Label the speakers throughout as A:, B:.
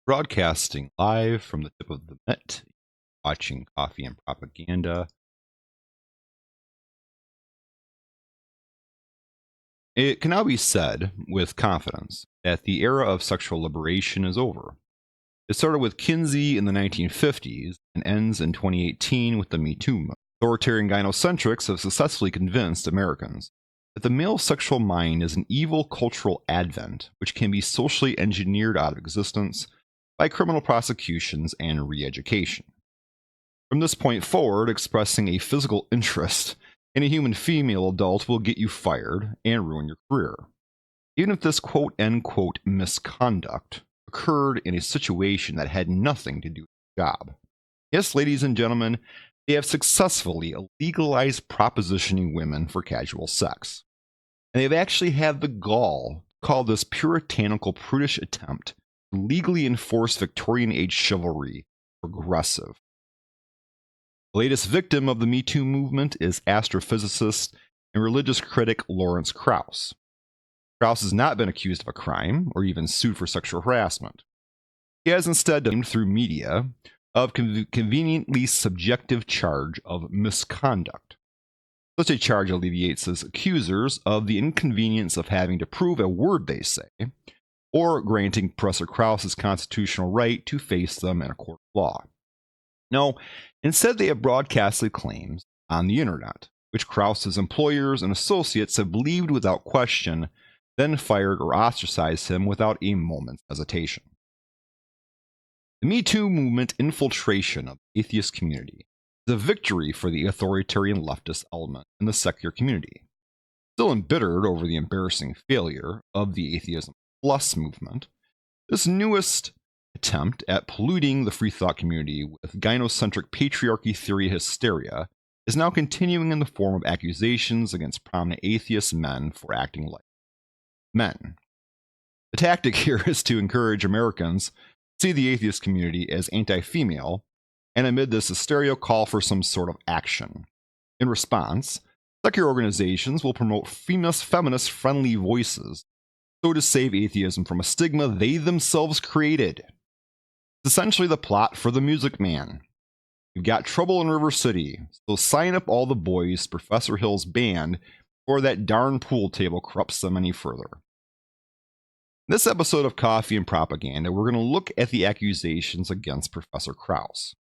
A: Broadcasting live from the tip of the net, watching Coffee and Propaganda. It can now be said with confidence that the era of sexual liberation is over. It started with Kinsey in the 1950s and ends in 2018 with the meetoo movement. Authoritarian gynocentrics have successfully convinced Americans that the male sexual mind is an evil cultural advent which can be socially engineered out of existence by criminal prosecutions and re-education. From this point forward, expressing a physical interest in a human female adult will get you fired and ruin your career, even if this quote-unquote misconduct occurred in a situation that had nothing to do with the job. Yes, ladies and gentlemen, they have successfully legalized propositioning women for casual sex. And they've actually had the gall to call this puritanical, prudish attempt to legally enforce Victorian age chivalry progressive. The latest victim of the Me Too movement is astrophysicist and religious critic Lawrence Krauss. Krauss has not been accused of a crime or even sued for sexual harassment. He has instead been named through media of conveniently subjective charge of misconduct. Such a charge alleviates his accusers of the inconvenience of having to prove a word they say, or granting Professor Krauss his constitutional right to face them in a court of law. No, instead they have broadcasted claims on the internet, which Krauss's employers and associates have believed without question, then fired or ostracized him without a moment's hesitation. The Me Too movement infiltration of the atheist community is a victory for the authoritarian leftist element in the secular community. Still embittered over the embarrassing failure of the Atheism Plus movement, this newest attempt at polluting the free thought community with gynocentric patriarchy theory hysteria is now continuing in the form of accusations against prominent atheist men for acting like men. The tactic here is to encourage Americans to see the atheist community as anti-female, and amid this hysteria call for some sort of action. In response, secular organizations will promote feminist-friendly voices so to save atheism from a stigma they themselves created. It's essentially the plot for The Music Man. You've got trouble in River City, so sign up all the boys to Professor Hill's band before that darn pool table corrupts them any further. In this episode of Coffee and Propaganda, we're going to look at the accusations against Professor Krauss,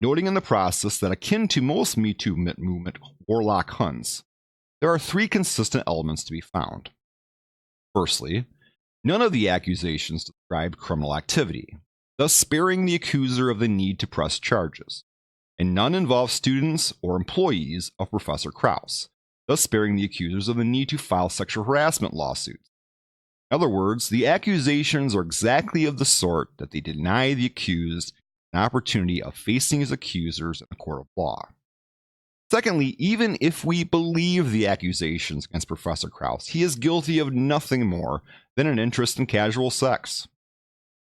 A: noting in the process that akin to most Me Too movement warlock hunts, there are three consistent elements to be found. Firstly, none of the accusations described criminal activity, thus sparing the accuser of the need to press charges, and none involve students or employees of Professor Krauss, thus sparing the accusers of the need to file sexual harassment lawsuits. In other words, the accusations are exactly of the sort that they deny the accused an opportunity of facing his accusers in a court of law. Secondly, even if we believe the accusations against Professor Krauss, he is guilty of nothing more than an interest in casual sex.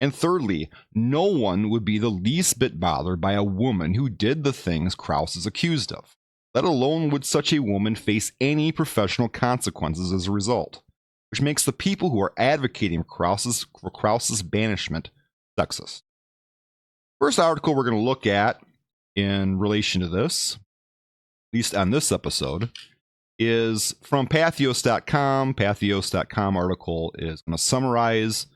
A: And thirdly, no one would be the least bit bothered by a woman who did the things Krauss is accused of, let alone would such a woman face any professional consequences as a result, which makes the people who are advocating for Krauss's banishment sexist. First article we're going to look at in relation to this, at least on this episode, is from Patheos.com. Patheos.com article is going to summarize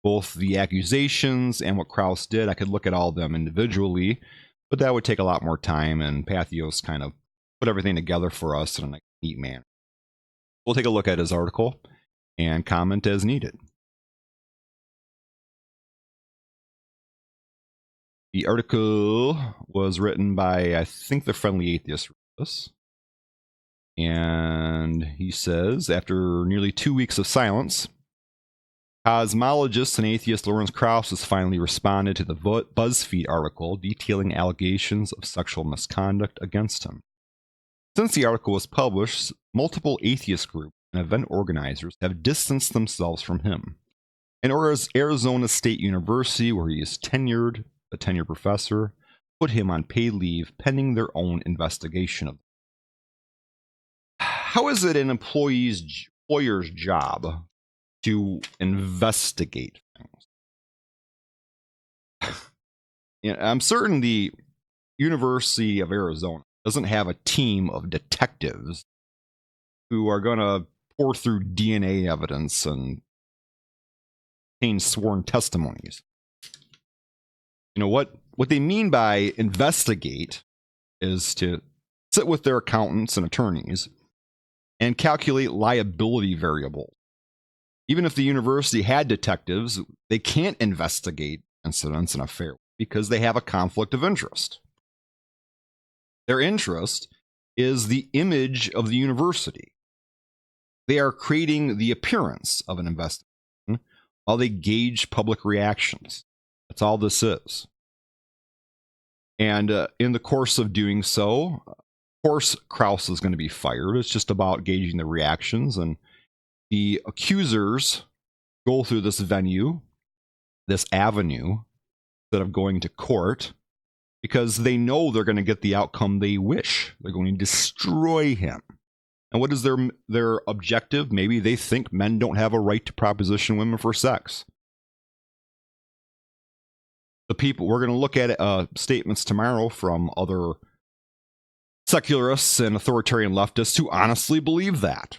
A: both the accusations and what Krauss did. I could look at all of them individually, but that would take a lot more time, and Patheos kind of put everything together for us in a neat manner. We'll take a look at his article and comment as needed. The article was written by, I think, the Friendly Atheist wrote this. And he says, after nearly 2 weeks of silence, cosmologist and atheist Lawrence Krauss has finally responded to the BuzzFeed article detailing allegations of sexual misconduct against him. Since the article was published, multiple atheist groups and event organizers have distanced themselves from him. And Arizona State University, where he is a tenured professor, put him on paid leave pending their own investigation of him. How is it an employer's job to investigate things? I'm certain the University of Arizona doesn't have a team of detectives who are going to pour through DNA evidence and obtain sworn testimonies. You know, what they mean by investigate is to sit with their accountants and attorneys and calculate liability variables. Even if the university had detectives, they can't investigate incidents in a fair way because they have a conflict of interest. Their interest is the image of the university. They are creating the appearance of an investigation while they gauge public reactions. That's all this is. And in the course of doing so, of course, Krauss is going to be fired. It's just about gauging the reactions. And the accusers go through this venue, this avenue, instead of going to court, because they know they're going to get the outcome they wish. They're going to destroy him. And what is their objective? Maybe they think men don't have a right to proposition women for sex. The people, we're going to look at statements tomorrow from other secularists and authoritarian leftists who honestly believe that.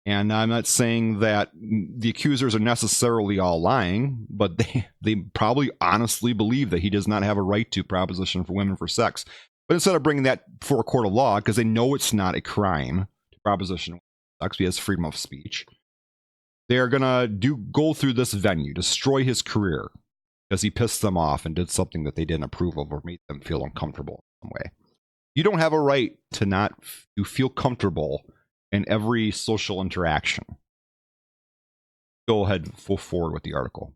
A: And I'm not saying that the accusers are necessarily all lying, but they probably honestly believe that he does not have a right to proposition for women for sex. But instead of bringing that before a court of law, because they know it's not a crime to proposition for sex, he has freedom of speech, they're going to go through this venue, destroy his career, because he pissed them off and did something that they didn't approve of or made them feel uncomfortable in some way. You don't have a right to feel comfortable in every social interaction. Go ahead, go forward with the article.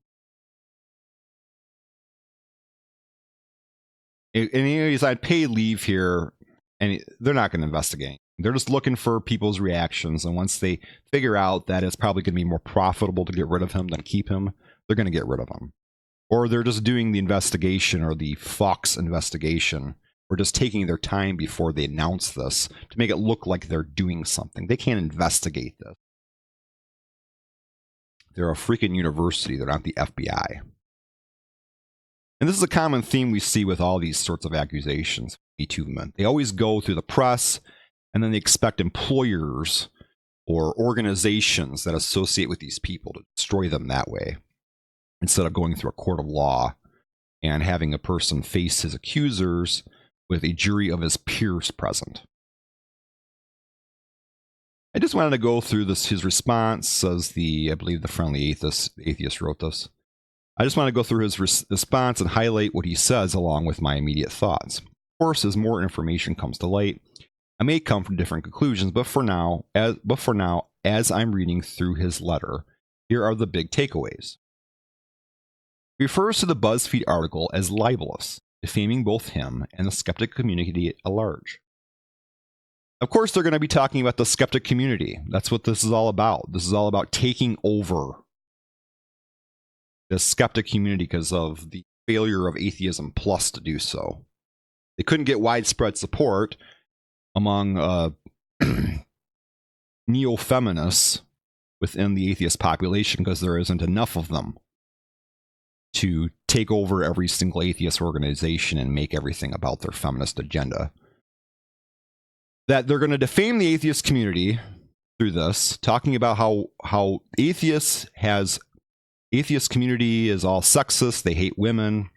A: And anyways, I'd pay leave here, and they're not going to investigate. They're just looking for people's reactions, and once they figure out that it's probably going to be more profitable to get rid of him than keep him, they're going to get rid of him. Or they're just doing the investigation or the Fox investigation, or just taking their time before they announce this to make it look like they're doing something. They can't investigate this. They're a freaking university. They're not the FBI. And this is a common theme we see with all these sorts of accusations. MeToo movement. They always go through the press, and then they expect employers or organizations that associate with these people to destroy them that way, instead of going through a court of law and having a person face his accusers with a jury of his peers present. I just wanted to go through his response, as I believe the friendly atheist wrote this. I just want to go through his response and highlight what he says along with my immediate thoughts. Of course, as more information comes to light, I may come from different conclusions, but for now, as I'm reading through his letter, here are the big takeaways. He refers to the BuzzFeed article as libelous, defaming both him and the skeptic community at large. Of course, they're going to be talking about the skeptic community. That's what this is all about. This is all about taking over the skeptic community because of the failure of Atheism Plus to do so. They couldn't get widespread support among neo-feminists within the atheist population because there isn't enough of them to take over every single atheist organization and make everything about their feminist agenda. That they're going to defame the atheist community through this, talking about how atheist community is all sexist, they hate women,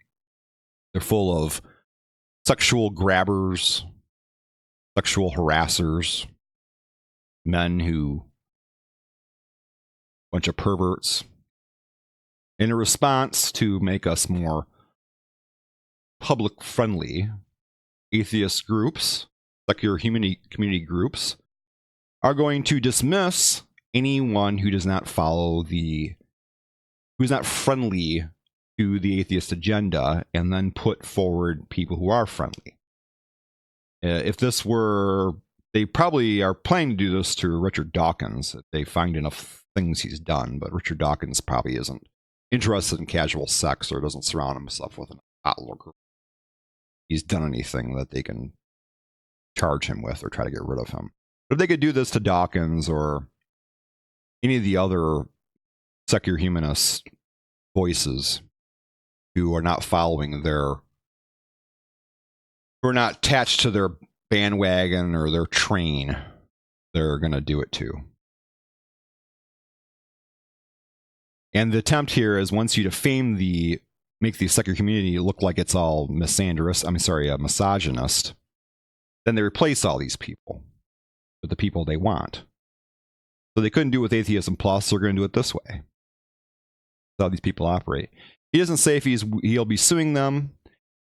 A: they're full of sexual grabbers, sexual harassers, men who, bunch of perverts. In a response to make us more public friendly, atheist groups, secular community groups, are going to dismiss anyone who does not follow who's not friendly to the atheist agenda, and then put forward people who are friendly. If this were, they probably are planning to do this to Richard Dawkins if they find enough things he's done, but Richard Dawkins probably isn't interested in casual sex or doesn't surround himself with an outlaw group. He's done anything that they can charge him with or try to get rid of him. But if they could do this to Dawkins or any of the other secular humanist voices who are not following their who are not attached to their bandwagon or their train, they're going to do it too. And the attempt here is once you defame make the secular community look like it's all misandrous, misogynist, then they replace all these people with the people they want. So they couldn't do it with Atheism Plus, they're going to do it this way. That's how these people operate. He doesn't say if he'll be suing them,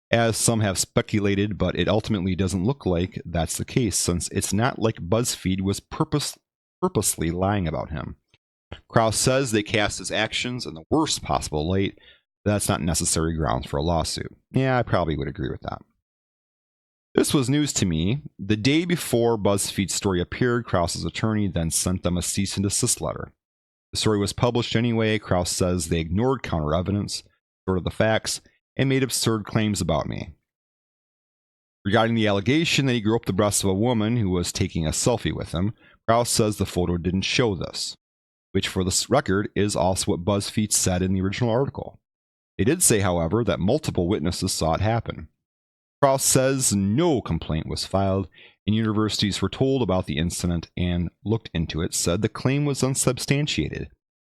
A: as some have speculated, but it ultimately doesn't look like that's the case, since it's not like BuzzFeed was purposely lying about him. Krauss says they cast his actions in the worst possible light. That's not necessary grounds for a lawsuit. Yeah, I probably would agree with that. This was news to me. The day before BuzzFeed's story appeared, Krauss's attorney then sent them a cease and desist letter. The story was published anyway. Krauss says they ignored counter evidence, distorted the facts, and made absurd claims about me. Regarding the allegation that he grew up the breasts of a woman who was taking a selfie with him, Krauss says the photo didn't show this, which for the record is also what BuzzFeed said in the original article. They did say, however, that multiple witnesses saw it happen. Krauss says no complaint was filed, and universities were told about the incident and looked into it, said the claim was unsubstantiated.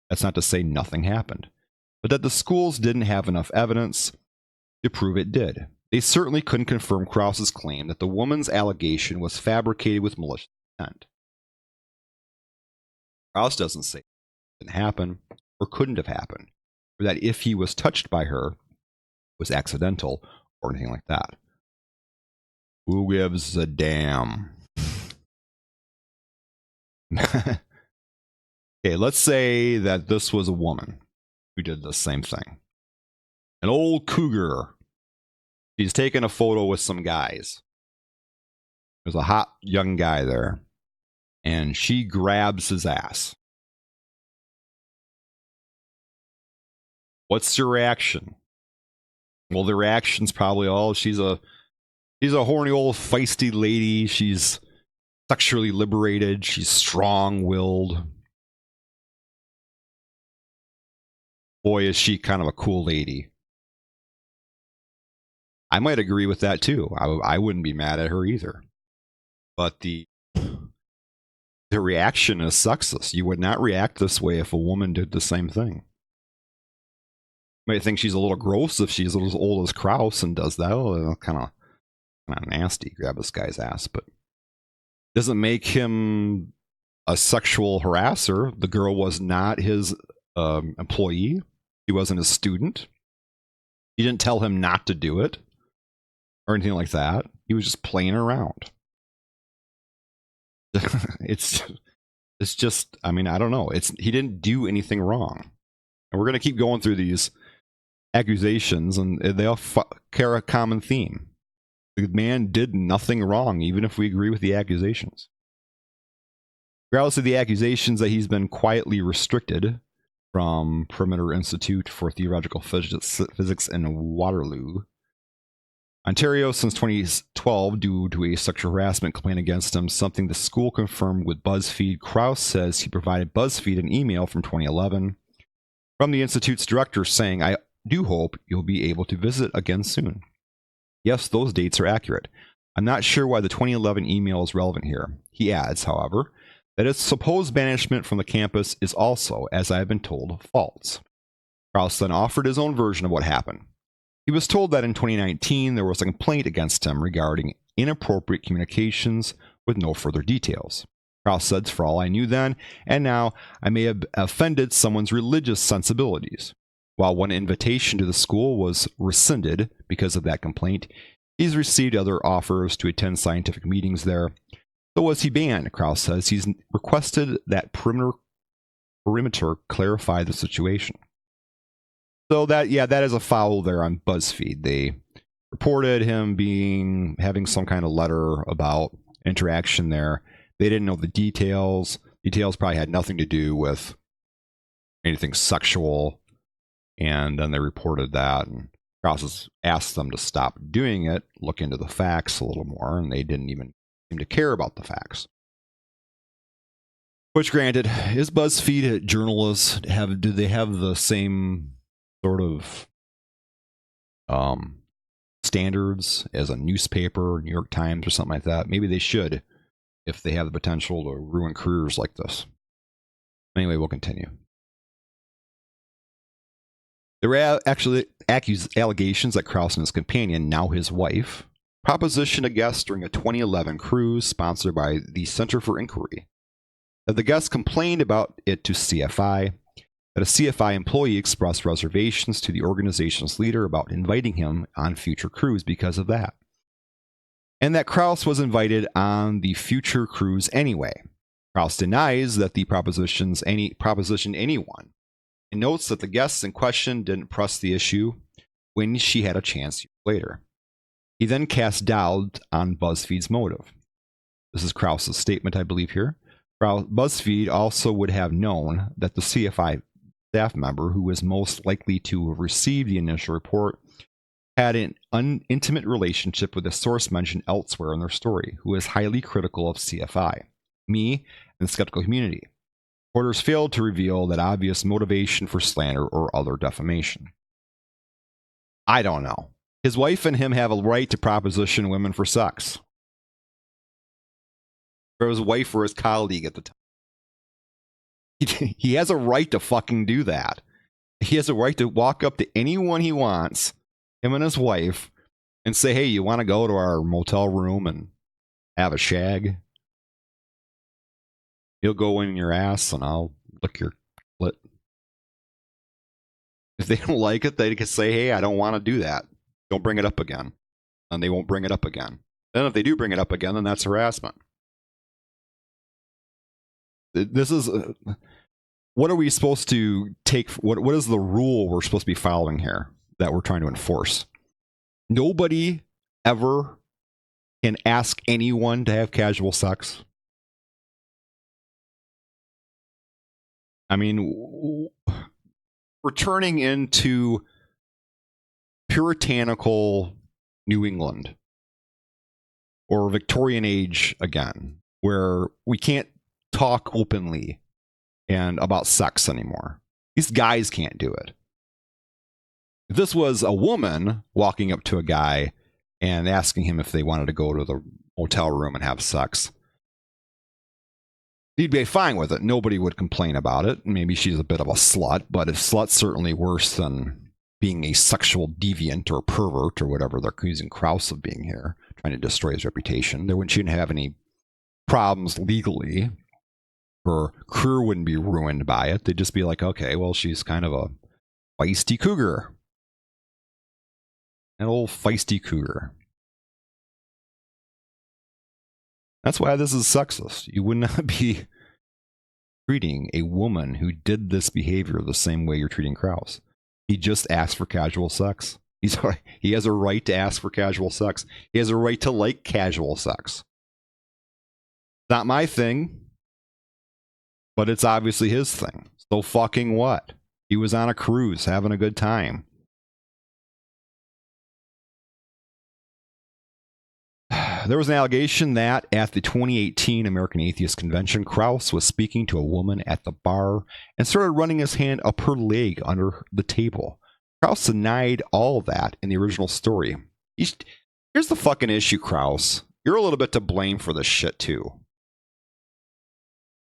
A: That's not to say nothing happened, but that the schools didn't have enough evidence to prove it did. They certainly couldn't confirm Krauss's claim that the woman's allegation was fabricated with malicious intent. Krauss doesn't say it didn't happen or couldn't have happened, or that if he was touched by her, it was accidental or anything like that. Who gives a damn? Okay, let's say that this was a woman who did the same thing. An old cougar. She's taking a photo with some guys. There's a hot young guy there. And she grabs his ass. What's your reaction? Well, the reaction's probably, oh, she's a horny old feisty lady. She's sexually liberated. She's strong-willed. Boy, is she kind of a cool lady. I might agree with that too. I wouldn't be mad at her either. But the reaction is sexist. You would not react this way if a woman did the same thing. You might think she's a little gross if she's as old as Krauss and does that. Oh, kind of nasty. Grab this guy's ass, but doesn't make him a sexual harasser. The girl was not his employee. He wasn't a student. He didn't tell him not to do it or anything like that. He was just playing around. It's just, I mean, I don't know. He didn't do anything wrong. And we're going to keep going through these accusations, and they all carry a common theme. The man did nothing wrong, even if we agree with the accusations. Regardless of the accusations that he's been quietly restricted from Perimeter Institute for Theoretical Physics in Waterloo, Ontario, since 2012, due to a sexual harassment complaint against him, something the school confirmed with BuzzFeed. Krauss says he provided BuzzFeed an email from 2011 from the Institute's director saying, "I do hope you'll be able to visit again soon." Yes, those dates are accurate. I'm not sure why the 2011 email is relevant here. He adds, however, that his supposed banishment from the campus is also, as I have been told, false. Krauss then offered his own version of what happened. He was told that in 2019 there was a complaint against him regarding inappropriate communications with no further details. Krauss said, "For all I knew then and now, I may have offended someone's religious sensibilities." While one invitation to the school was rescinded because of that complaint, he's received other offers to attend scientific meetings there. So was he banned? Krauss says he's requested that Perimeter clarify the situation. So that is a foul there on BuzzFeed. They reported him having some kind of letter about interaction there. They didn't know the details. Details probably had nothing to do with anything sexual. And then they reported that, and Krauss asked them to stop doing it, look into the facts a little more, and they didn't even seem to care about the facts. Which, granted, is BuzzFeed journalists do they have the same sort of standards as a newspaper, New York Times or something like that. Maybe they should if they have the potential to ruin careers like this. Anyway, we'll continue. There were actually allegations that Krauss and his companion, now his wife, propositioned a guest during a 2011 cruise sponsored by the Center for Inquiry. That the guest complained about it to CFI, that a CFI employee expressed reservations to the organization's leader about inviting him on future cruise because of that. And that Krauss was invited on the future cruise anyway. Krauss denies that the propositioned anyone, and notes that the guests in question didn't press the issue when she had a chance later. He then cast doubt on BuzzFeed's motive. This is Krauss's statement, I believe, here. BuzzFeed also would have known that the CFI staff member who was most likely to have received the initial report had an intimate relationship with a source mentioned elsewhere in their story, who is highly critical of CFI, me, and the skeptical community. Reporters failed to reveal that obvious motivation for slander or other defamation. I don't know. His wife and him have a right to proposition women for sex. Or his wife or his colleague at the time. He has a right to fucking do that. He has a right to walk up to anyone he wants, him and his wife, and say, hey, you want to go to our motel room and have a shag? You'll go in your ass and I'll lick your clit. If they don't like it, they can say, hey, I don't want to do that. Don't bring it up again. And they won't bring it up again. Then if they do bring it up again, then that's harassment. This is... what are we supposed to take? What is the rule we're supposed to be following here that we're trying to enforce? Nobody ever can ask anyone to have casual sex. I mean, we're turning into puritanical New England or Victorian age again, where we can't talk openly and about sex anymore. These guys can't do it. If this was a woman walking up to a guy and asking him if they wanted to go to the motel room and have sex, he'd be fine with it. Nobody would complain about it. Maybe she's a bit of a slut, but if slut's certainly worse than being a sexual deviant or pervert or whatever they're accusing Krauss of being here, trying to destroy his reputation, there shouldn't have any problems legally. Her career wouldn't be ruined by it. They'd just be like, okay, well, she's kind of a feisty cougar. An old feisty cougar. That's why this is sexist. You would not be treating a woman who did this behavior the same way you're treating Krauss. He just asked for casual sex. He has a right to ask for casual sex. He has a right to like casual sex. Not my thing. But it's obviously his thing. So fucking what? He was on a cruise having a good time. There was an allegation that at the 2018 American Atheist Convention, Krauss was speaking to a woman at the bar and started running his hand up her leg under the table. Krauss denied all that in the original story. Here's the fucking issue, Krauss. You're a little bit to blame for this shit too.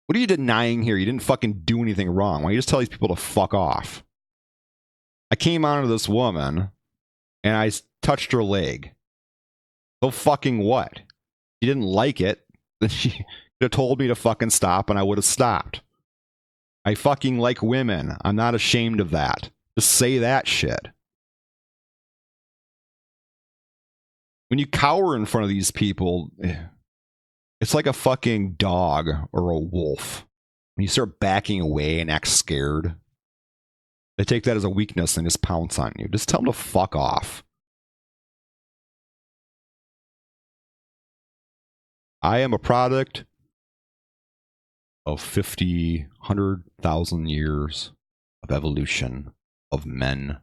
A: What are you denying here? You didn't fucking do anything wrong. Why don't you just tell these people to fuck off? I came onto this woman and I touched her leg. So fucking what? She didn't like it. Then she could have told me to fucking stop and I would have stopped. I fucking like women. I'm not ashamed of that. Just say that shit. When you cower in front of these people, it's like a fucking dog or a wolf. When you start backing away and act scared, they take that as a weakness and just pounce on you. Just tell them to fuck off. I am a product of 50, 100,000 years of evolution of men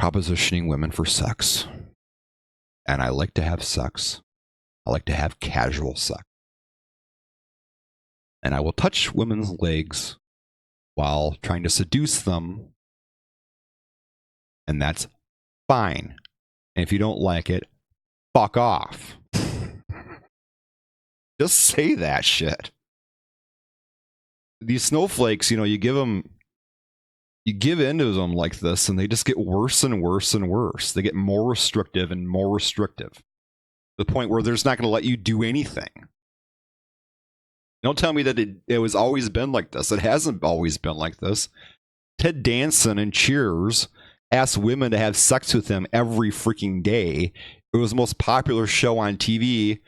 A: propositioning women for sex. And I like to have sex. I like to have casual sex. And I will touch women's legs while trying to seduce them. And that's fine. And if you don't like it, fuck off. Just say that shit. These snowflakes, you know, you give into them like this, and they just get worse and worse and worse. They get more restrictive and more restrictive, to the point where they're just not going to let you do anything. Don't tell me that it was always been like this. It hasn't always been like this. Ted Danson in Cheers asked women to have sex with him every freaking day. It was the most popular show on TV.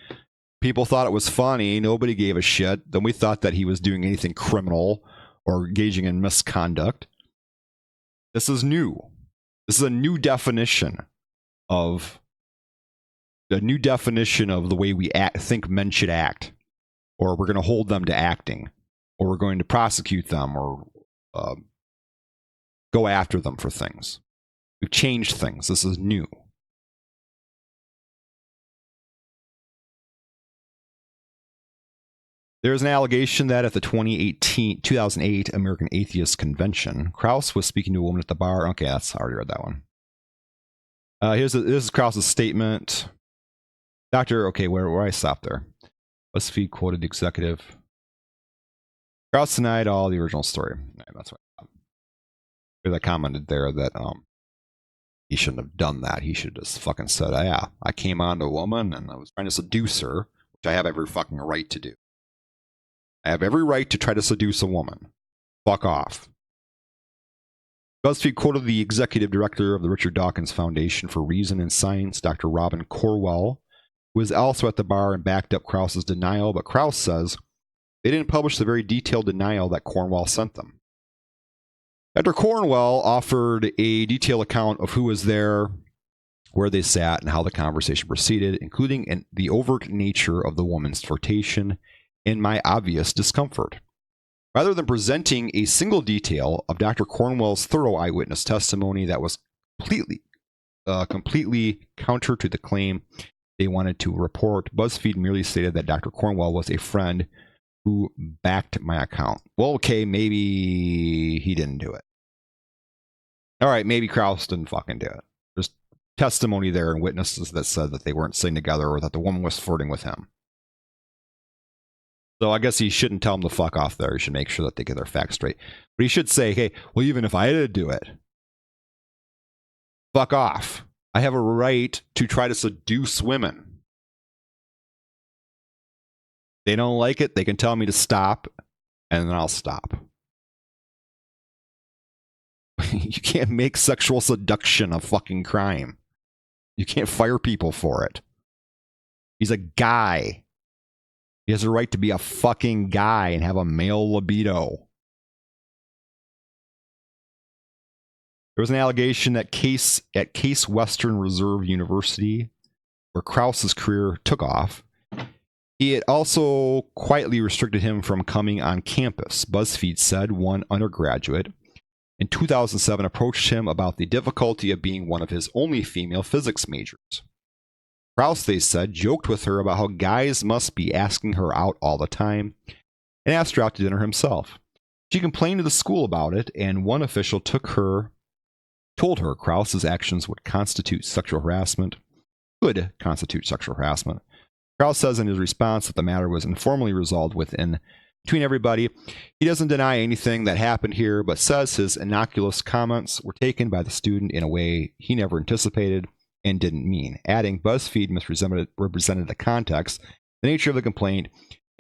A: People thought it was funny. Nobody gave a shit. Then we thought that he was doing anything criminal or engaging in misconduct. This is new. This is a new definition of the way we think men should act, or we're going to hold them to acting, or we're going to prosecute them, or go after them for things. We've changed things. This is new. There's an allegation that at the 2008 American Atheist Convention, Krauss was speaking to a woman at the bar. Okay, I already read that one. This is Krauss's statement. Where I stopped there. BuzzFeed quoted the executive. Krauss denied all the original story. Right, that's right. I commented there that he shouldn't have done that. He should have just fucking said, yeah, I came on to a woman and I was trying to seduce her, which I have every fucking right to do. I have every right to try to seduce a woman. Fuck off. BuzzFeed quoted the executive director of the Richard Dawkins Foundation for Reason and Science, Dr. Robin Cornwell, who was also at the bar and backed up Krauss's denial, but Krauss says they didn't publish the very detailed denial that Cornwell sent them. Dr. Cornwell offered a detailed account of who was there, where they sat, and how the conversation proceeded, including the overt nature of the woman's flirtation and my obvious discomfort. Rather than presenting a single detail of Dr. Cornwell's thorough eyewitness testimony that was completely counter to the claim they wanted to report, BuzzFeed merely stated that Dr. Cornwell was a friend who backed my account. Well, okay, maybe he didn't do it. All right, maybe Krauss didn't fucking do it. There's testimony there and witnesses that said that they weren't sitting together or that the woman was flirting with him. So I guess he shouldn't tell them to fuck off there. He should make sure that they get their facts straight. But he should say, hey, well, even if I did do it, fuck off. I have a right to try to seduce women. They don't like it, they can tell me to stop, and then I'll stop. You can't make sexual seduction a fucking crime. You can't fire people for it. He's a guy. He has a right to be a fucking guy and have a male libido. There was an allegation that at Case Western Reserve University, where Krauss's career took off, he had also quietly restricted him from coming on campus. BuzzFeed said one undergraduate in 2007 approached him about the difficulty of being one of his only female physics majors. Krauss, they said, joked with her about how guys must be asking her out all the time and asked her out to dinner himself. She complained to the school about it, and one official told her Krauss's actions would constitute sexual harassment. Krauss says in his response that the matter was informally resolved between everybody. He doesn't deny anything that happened here, but says his innocuous comments were taken by the student in a way he never anticipated and didn't mean, adding BuzzFeed misrepresented the context, the nature of the complaint,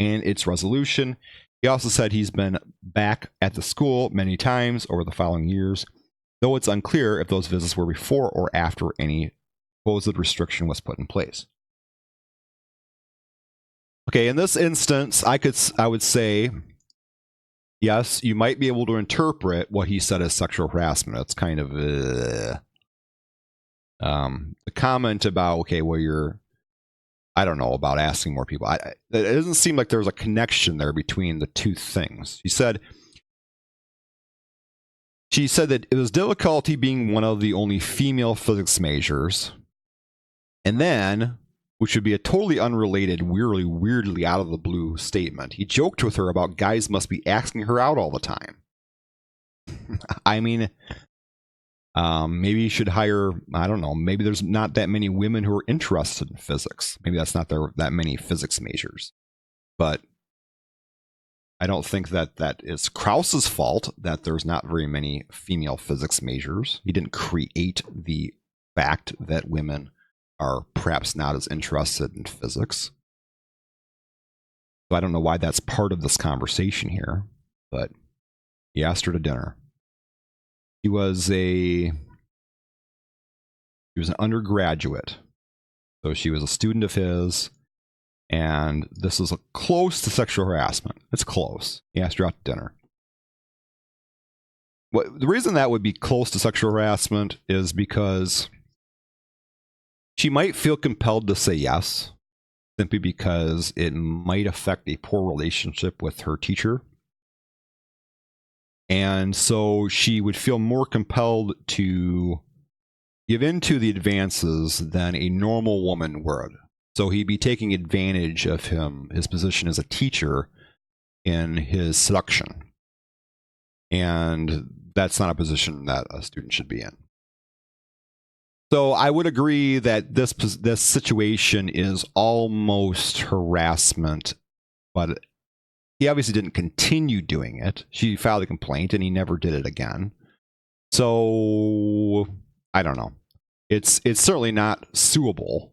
A: and its resolution. He also said he's been back at the school many times over the following years, though it's unclear if those visits were before or after any supposed restriction was put in place. Okay, in this instance, I would say, yes, you might be able to interpret what he said as sexual harassment. It's kind of the comment about, okay, well, I don't know, about asking more people. It doesn't seem like there's a connection there between the two things. She said that it was difficulty being one of the only female physics majors, and then, which would be a totally unrelated, weirdly out of the blue statement, he joked with her about guys must be asking her out all the time. I mean, Maybe you should hire, I don't know, maybe there's not that many women who are interested in physics. Maybe that's not that many physics majors. But I don't think that is Krauss's fault that there's not very many female physics majors. He didn't create the fact that women are perhaps not as interested in physics. So I don't know why that's part of this conversation here, but he asked her to dinner. He was an undergraduate, so she was a student of his, and this is close to sexual harassment. It's close. He asked her out to dinner. The reason that would be close to sexual harassment is because she might feel compelled to say yes, simply because it might affect a poor relationship with her teacher. And so she would feel more compelled to give in to the advances than a normal woman would. So he'd be taking advantage of his position as a teacher in his seduction. And that's not a position that a student should be in. So I would agree that this situation is almost harassment, but he obviously didn't continue doing it. She filed a complaint and he never did it again. So I don't know. It's certainly not suable,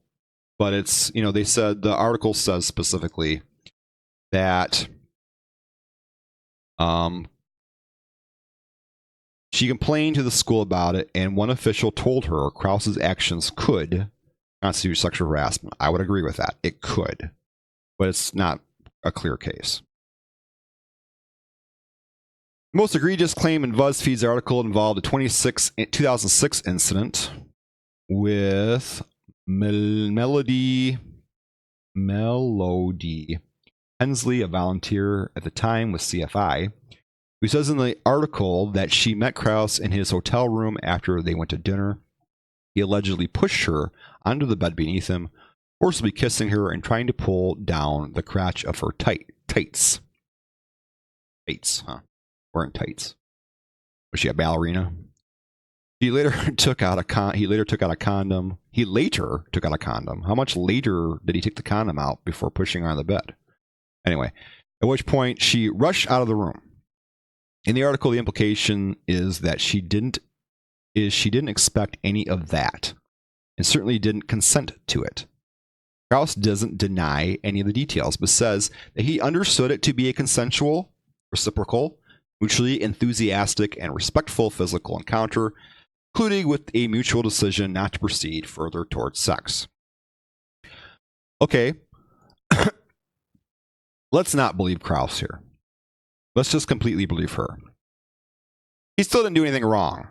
A: but it's, they said, the article says specifically that she complained to the school about it, and one official told her Krauss's actions could constitute sexual harassment. I would agree with that. It could, but it's not a clear case. The most egregious claim in BuzzFeed's article involved a 2006 incident with Melody Hensley, a volunteer at the time with CFI, who says in the article that she met Krauss in his hotel room after they went to dinner. He allegedly pushed her onto the bed beneath him, forcibly kissing her and trying to pull down the crotch of her tights. Tights, huh? Wearing tights. Was she a ballerina? He later took out a condom. He later took out a condom. How much later did he take the condom out before pushing her on the bed? Anyway, at which point she rushed out of the room. In the article, the implication is that she didn't expect any of that, and certainly didn't consent to it. Krauss doesn't deny any of the details, but says that he understood it to be a consensual, reciprocal, mutually enthusiastic, and respectful physical encounter, including with a mutual decision not to proceed further towards sex. Okay, let's not believe Krauss here. Let's just completely believe her. He still didn't do anything wrong.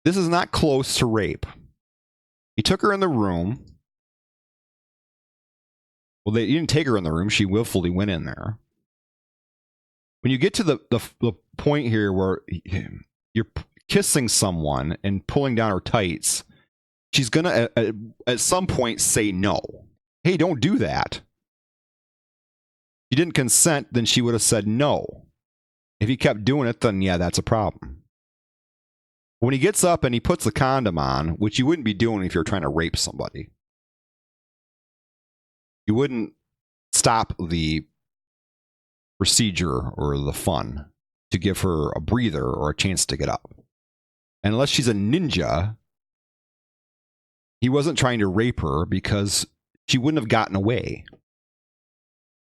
A: This is not close to rape. He took her in the room. Well, they didn't take her in the room. She willfully went in there. When you get to the point here where you're kissing someone and pulling down her tights, she's going to, at some point, say no. Hey, don't do that. If you didn't consent, then she would have said no. If he kept doing it, then yeah, that's a problem. When he gets up and he puts the condom on, which you wouldn't be doing if you're trying to rape somebody, you wouldn't stop the procedure or the fun to give her a breather or a chance to get up. And unless she's a ninja, he wasn't trying to rape her because she wouldn't have gotten away.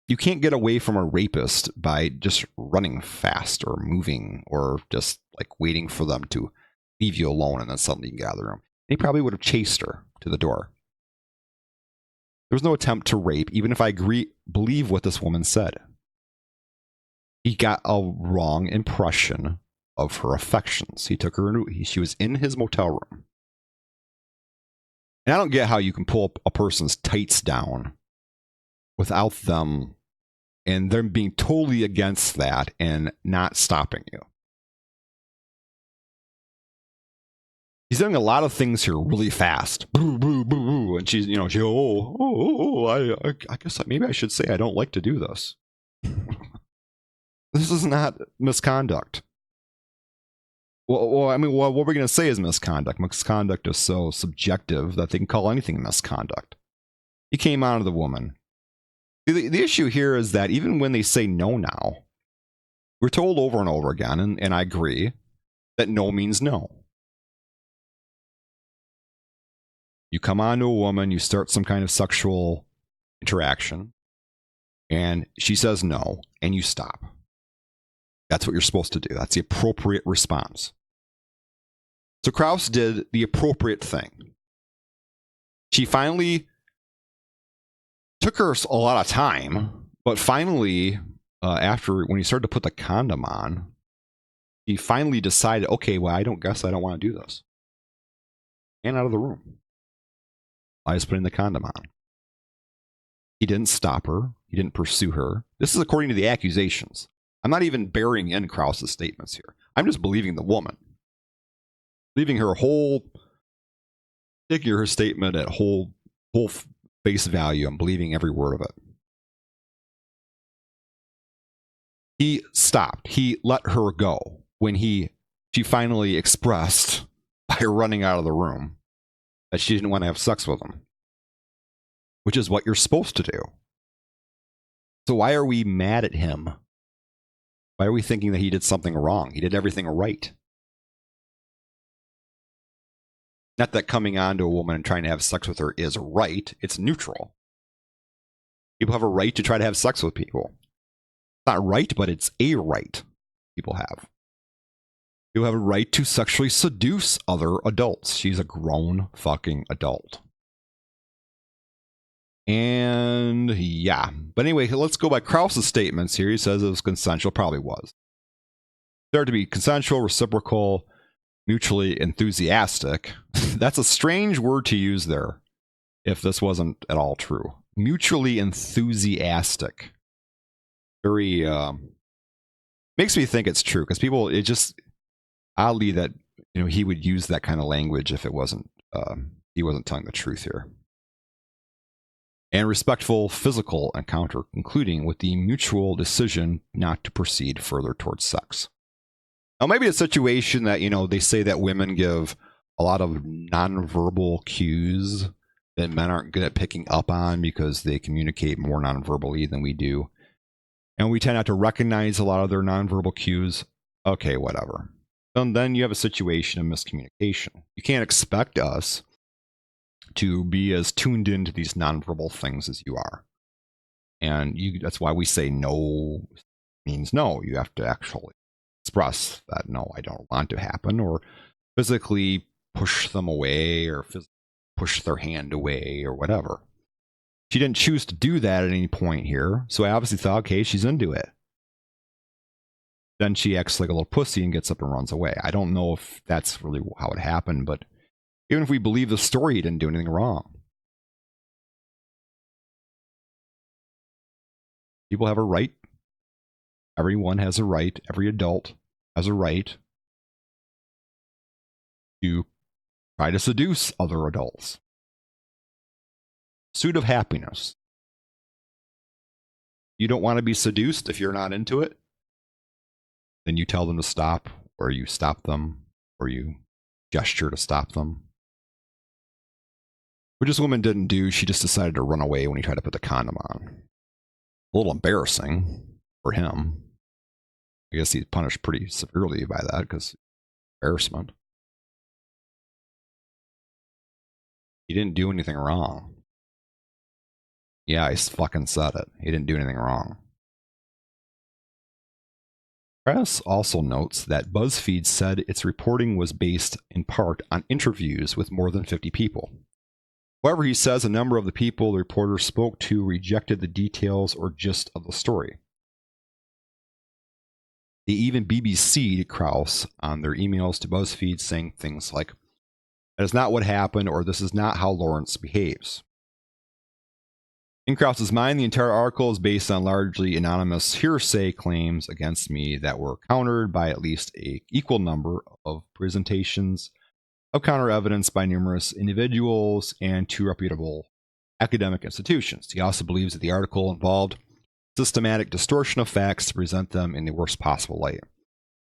A: You can't get away from a rapist by just running fast or moving or just like waiting for them to leave you alone and then suddenly you can get out of the room. And he probably would have chased her to the door. There was no attempt to rape, even if I believe what this woman said. He got a wrong impression of her affections. He took her she was in his motel room. And I don't get how you can pull a person's tights down without them and them being totally against that and not stopping you. He's doing a lot of things here really fast. Boo, boo, boo, boo. And she's, I guess maybe I should say I don't like to do this. This is not misconduct. I mean, what we're going to say is misconduct. Misconduct is so subjective that they can call anything misconduct. He came on to the woman. The issue here is that even when they say no now, we're told over and over again, and I agree, that no means no. You come on to a woman, you start some kind of sexual interaction, and she says no, and you stop. That's what you're supposed to do. That's the appropriate response. So Krauss did the appropriate thing. She finally took her a lot of time, but finally, when he started to put the condom on, he finally decided, okay, well, I don't want to do this. And out of the room. I was putting the condom on. He didn't stop her. He didn't pursue her. This is according to the accusations. I'm not even bearing in Krauss's statements here. I'm just believing the woman. Leaving her taking her statement at whole face value. I'm believing every word of it. He stopped. He let her go when she finally expressed by running out of the room that she didn't want to have sex with him, which is what you're supposed to do. So why are we mad at him? Why are we thinking that he did something wrong? He did everything right. Not that coming on to a woman and trying to have sex with her is right. It's neutral. People have a right to try to have sex with people. It's not right, but it's a right people have. You have a right to sexually seduce other adults. She's a grown fucking adult. And yeah. But anyway, let's go by Krauss's statements here. He says it was consensual. Probably was. There to be consensual, reciprocal, mutually enthusiastic. That's a strange word to use there if this wasn't at all true. Mutually enthusiastic. Very, makes me think it's true because it just, oddly that, he would use that kind of language if it wasn't, he wasn't telling the truth here. And respectful physical encounter, concluding with the mutual decision not to proceed further towards sex. Now, maybe a situation that, they say that women give a lot of nonverbal cues that men aren't good at picking up on because they communicate more nonverbally than we do. And we tend not to recognize a lot of their nonverbal cues. Okay, whatever. And then you have a situation of miscommunication. You can't expect us to be as tuned into these nonverbal things as you are. And that's why we say no means no. You have to actually express that no, I don't want to happen, or physically push them away, or push their hand away, or whatever. She didn't choose to do that at any point here, so I obviously thought, okay, she's into it. Then she acts like a little pussy and gets up and runs away. I don't know if that's really how it happened, but even if we believe the story, he didn't do anything wrong. People have a right. Everyone has a right. Every adult has a right to try to seduce other adults. Pursuit of happiness. You don't want to be seduced if you're not into it, then you tell them to stop, or you stop them, or you gesture to stop them. Which this woman didn't do. She just decided to run away when he tried to put the condom on. A little embarrassing for him. I guess he's punished pretty severely by that because embarrassment. He didn't do anything wrong. Yeah, I fucking said it. He didn't do anything wrong. Press also notes that BuzzFeed said its reporting was based in part on interviews with more than 50 people. However, he says a number of the people the reporter spoke to rejected the details or gist of the story. They even BBC'd Krauss on their emails to BuzzFeed saying things like, "That is not what happened," or "This is not how Lawrence behaves." In Krauss's mind, the entire article is based on largely anonymous hearsay claims against me that were countered by at least an equal number of presentations of counter evidence by numerous individuals and two reputable academic institutions. He also believes that the article involved systematic distortion of facts to present them in the worst possible light.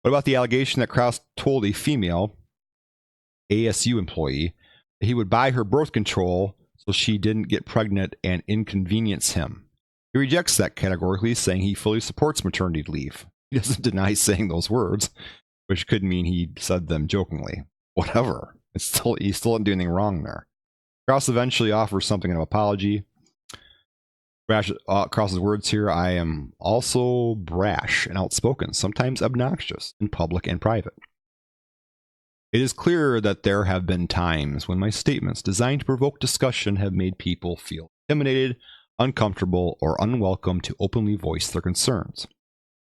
A: What about the allegation that Krauss told a female ASU employee that he would buy her birth control so she didn't get pregnant and inconvenience him? He rejects that categorically, saying he fully supports maternity leave. He doesn't deny saying those words, which could mean he said them jokingly. Whatever. He's still didn't do anything wrong there. Krauss eventually offers something of an apology. Krauss's words here: I am also brash and outspoken, sometimes obnoxious in public and private. It is clear that there have been times when my statements designed to provoke discussion have made people feel intimidated, uncomfortable, or unwelcome to openly voice their concerns.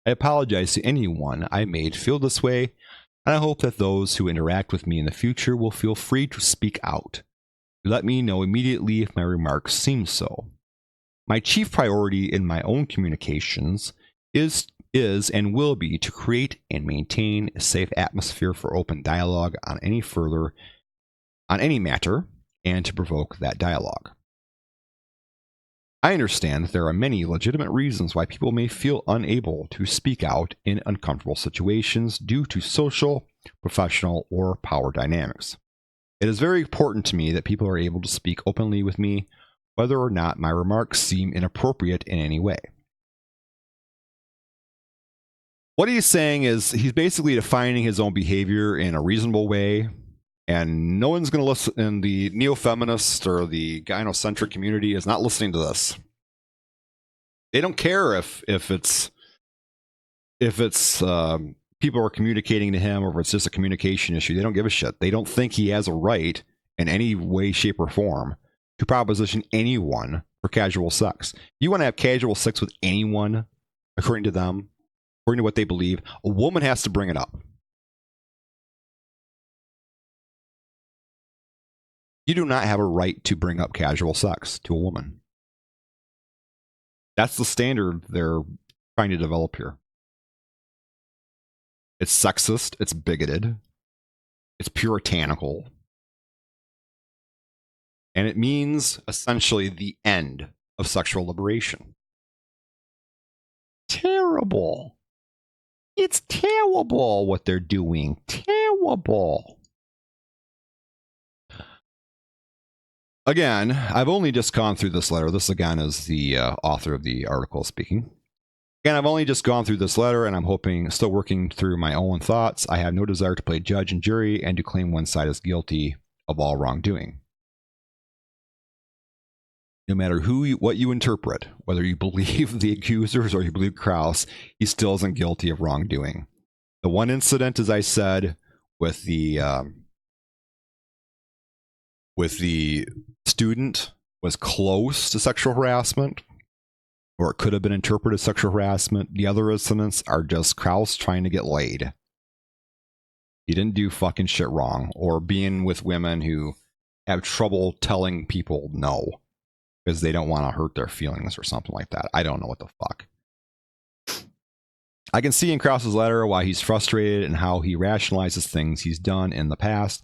A: I apologize to anyone I made feel this way, and I hope that those who interact with me in the future will feel free to speak out. Let me know immediately if my remarks seem so. My chief priority in my own communications is and will be to create and maintain a safe atmosphere for open dialogue on any matter, and to provoke that dialogue. I understand that there are many legitimate reasons why people may feel unable to speak out in uncomfortable situations due to social, professional, or power dynamics. It is very important to me that people are able to speak openly with me, whether or not my remarks seem inappropriate in any way. What he's saying is he's basically defining his own behavior in a reasonable way, and no one's going to listen. And the neo-feminist or the gynocentric community is not listening to this. They don't care if it's people are communicating to him, or if it's just a communication issue. They don't give a shit. They don't think he has a right in any way, shape, or form to proposition anyone for casual sex. You want to have casual sex with anyone, according to them, according to what they believe, a woman has to bring it up. You do not have a right to bring up casual sex to a woman. That's the standard they're trying to develop here. It's sexist, it's bigoted, it's puritanical, and it means essentially the end of sexual liberation. Terrible. It's terrible what they're doing. Terrible. Again, I've only just gone through this letter. This, again, is the author of the article speaking. Again, I've only just gone through this letter, and I'm still working through my own thoughts. I have no desire to play judge and jury and to claim one side is guilty of all wrongdoing. No matter what you interpret, whether you believe the accusers or you believe Krauss, he still isn't guilty of wrongdoing. The one incident, as I said, with the student was close to sexual harassment, or it could have been interpreted as sexual harassment. The other incidents are just Krauss trying to get laid. He didn't do fucking shit wrong, or being with women who have trouble telling people no because they don't want to hurt their feelings or something like that. I don't know what the fuck. I can see in Krauss's letter why he's frustrated and how he rationalizes things he's done in the past.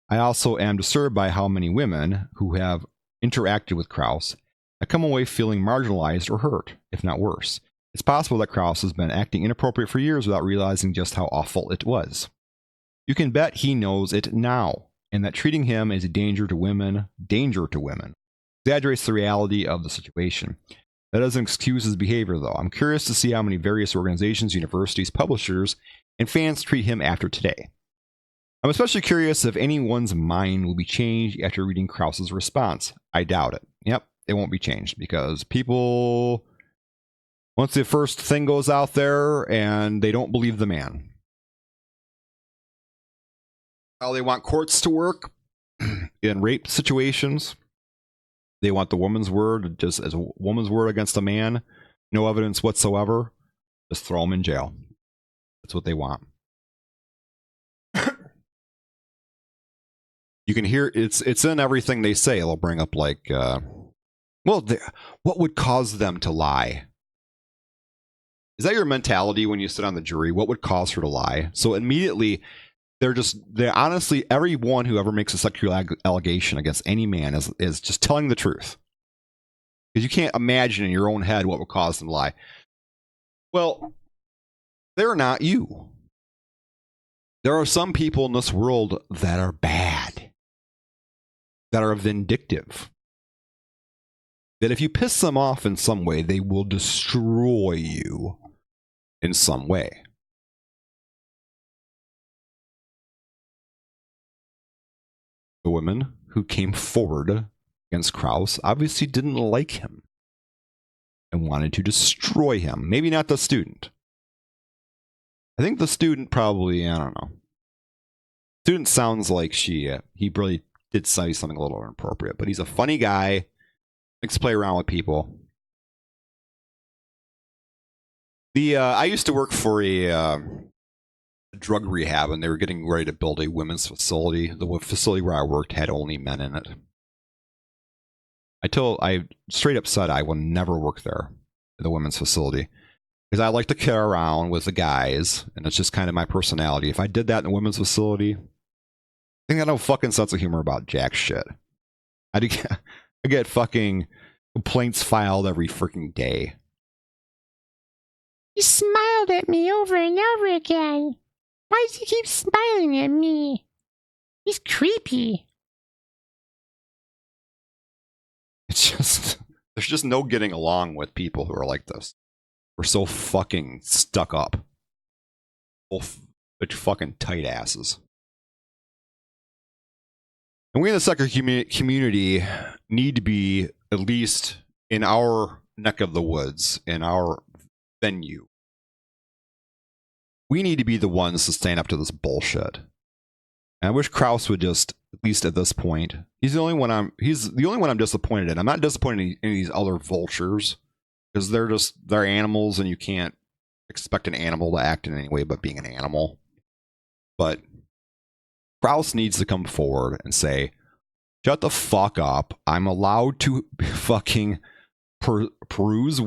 A: I also am disturbed by how many women who have interacted with Krauss have come away feeling marginalized or hurt, if not worse. It's possible that Krauss has been acting inappropriate for years without realizing just how awful it was. You can bet he knows it now, and that treating him as a danger to women, exaggerates the reality of the situation. That doesn't excuse his behavior, though. I'm curious to see how many various organizations, universities, publishers, and fans treat him after today. I'm especially curious if anyone's mind will be changed after reading Krauss's response. I doubt it. Yep, it won't be changed, because people, once the first thing goes out there and they don't believe the man. How they want courts to work in rape situations. They want the woman's word just as a woman's word against a man. No evidence whatsoever. Just throw them in jail. That's what they want. You can hear it's in everything they say. They'll bring up like, what would cause them to lie? Is that your mentality when you sit on the jury? What would cause her to lie? So immediately, they're honestly, everyone who ever makes a sexual allegation against any man is just telling the truth. Because you can't imagine in your own head what would cause them to lie. Well, they're not you. There are some people in this world that are bad, that are vindictive, that if you piss them off in some way, they will destroy you in some way. The women who came forward against Krauss obviously didn't like him and wanted to destroy him. Maybe not the student. I think the student probably, I don't know. Student sounds like he really did say something a little inappropriate, but he's a funny guy, likes to play around with people. I used to work for a drug rehab, and they were getting ready to build a women's facility. The facility where I worked had only men in it. I straight up said I will never work there, at the women's facility, because I like to kid around with the guys, and it's just kind of my personality. If I did that in a women's facility, I think I have no fucking sense of humor about jack shit. I get fucking complaints filed every freaking day.
B: He smiled at me over and over again. Why does he keep smiling at me? He's creepy.
A: It's just, there's just no getting along with people who are like this. We're so fucking stuck up. Such fucking tight asses. And we in the sucker community need to be, at least in our neck of the woods, in our venue, we need to be the ones to stand up to this bullshit. And I wish Krauss would just, at least at this point, he's the only one I'm disappointed in. I'm not disappointed in any of these other vultures, because they're animals, and you can't expect an animal to act in any way but being an animal. But Krauss needs to come forward and say, shut the fuck up. I'm allowed to fucking peruse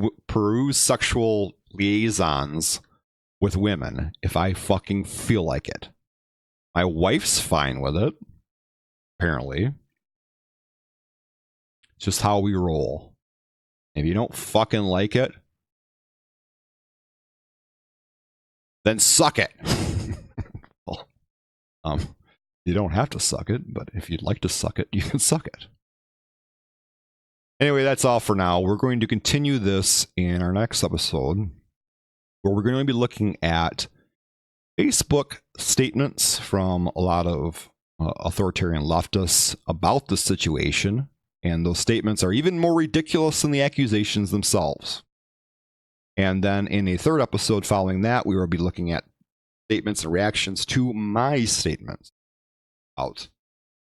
A: sexual liaisons with women if I fucking feel like it. My wife's fine with it, apparently. It's just how we roll. If you don't fucking like it, then suck it. Well, you don't have to suck it, but if you'd like to suck it, you can suck it. Anyway, that's all for now. We're going to continue this in our next episode, where we're going to be looking at Facebook statements from a lot of authoritarian leftists about the situation, and those statements are even more ridiculous than the accusations themselves. And then in a third episode following that, we will be looking at statements and reactions to my statements about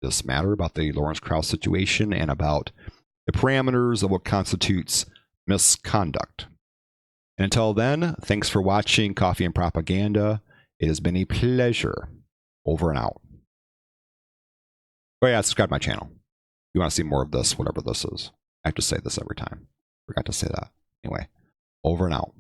A: this matter, about the Lawrence Krauss situation, and about the parameters of what constitutes misconduct. And until then, thanks for watching Coffee and Propaganda. It has been a pleasure. Over and out. Oh yeah, subscribe to my channel. If you want to see more of this, whatever this is. I have to say this every time. Forgot to say that. Anyway, over and out.